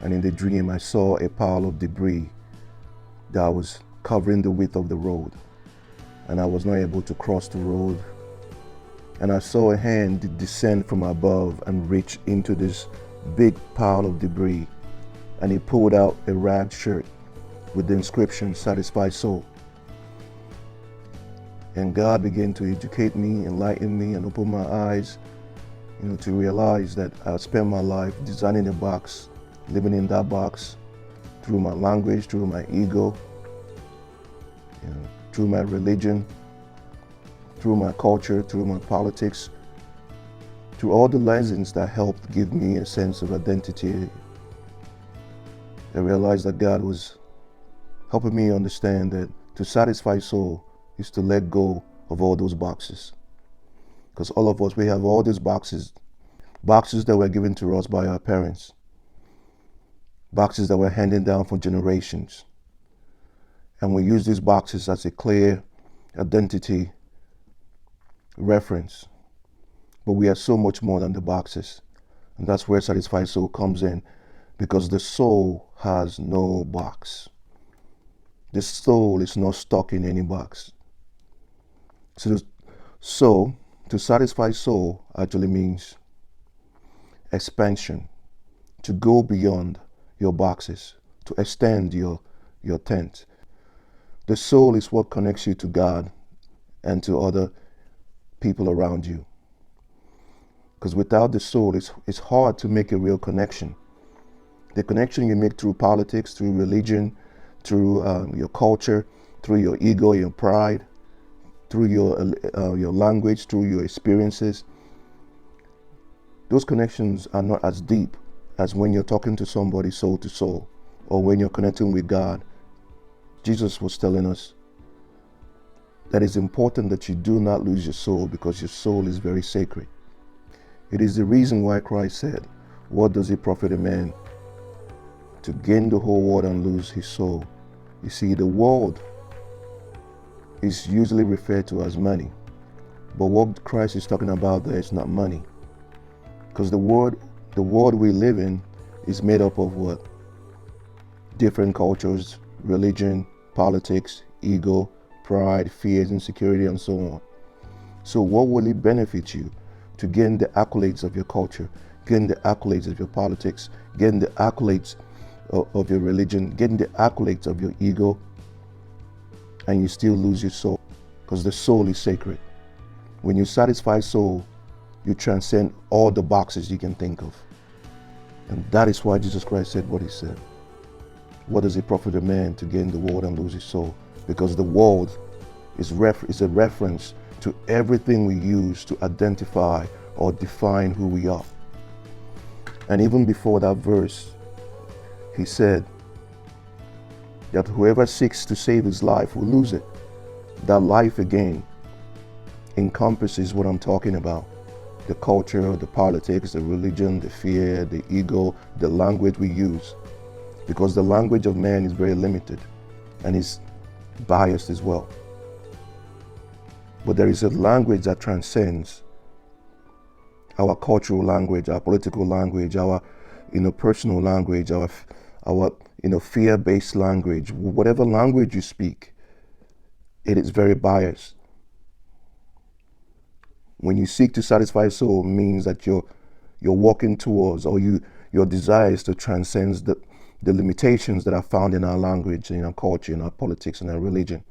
And in the dream, I saw a pile of debris that was covering the width of the road. And I was not able to cross the road. And I saw a hand descend from above and reach into this big pile of debris. And he pulled out a ragged shirt with the inscription, "Satisfy Soul." And God began to educate me, enlighten me, and open my eyes, to realize that I spent my life designing a box, living in that box, through my language, through my ego, through my religion, through my culture, through my politics, through all the lessons that helped give me a sense of identity. I realized that God was helping me understand that to satisfy soul is to let go of all those boxes. Because all of us, we have all these boxes that were given to us by our parents, boxes that were handed down for generations. And we use these boxes as a clear identity reference. But we are so much more than the boxes. And that's where Satisfy Soul comes in, because the soul has no box. The soul is not stuck in any box. So to satisfy soul actually means expansion, to go beyond your boxes, to extend your tent. The soul is what connects you to God and to other people around you. Because without the soul, it's hard to make a real connection. The connection you make through politics, through religion, through your culture, through your ego, your pride, through your language, through your experiences, those connections are not as deep as when you're talking to somebody soul to soul, or when you're connecting with God. Jesus was telling us that it's important that you do not lose your soul, because your soul is very sacred. It is the reason why Christ said, "What does it profit a man to gain the whole world and lose his soul?" You see, the world is usually referred to as money. But what Christ is talking about there is not money. Because the world we live in is made up of what? Different cultures, religion, politics, ego, pride, fears, insecurity, and so on. So what will it benefit you to gain the accolades of your culture, gain the accolades of your politics, gain the accolades of your religion, gain the accolades of your ego, and you still lose your soul? Because the soul is sacred. When you satisfy soul, you transcend all the boxes you can think of. And that is why Jesus Christ said what he said. What does it profit a man to gain the world and lose his soul? Because the world is a reference to everything we use to identify or define who we are. And even before that verse, he said that whoever seeks to save his life will lose it. That life again encompasses what I'm talking about: the culture, the politics, the religion, the fear, the ego, the language we use. Because the language of man is very limited and is biased as well. But there is a language that transcends our cultural language, our political language, our personal language, our fear-based language. Whatever language you speak, it is very biased. When you seek to satisfy soul, means that you're walking towards, or your desire is to transcend the limitations that are found in our language, in our culture, in our politics, in our religion.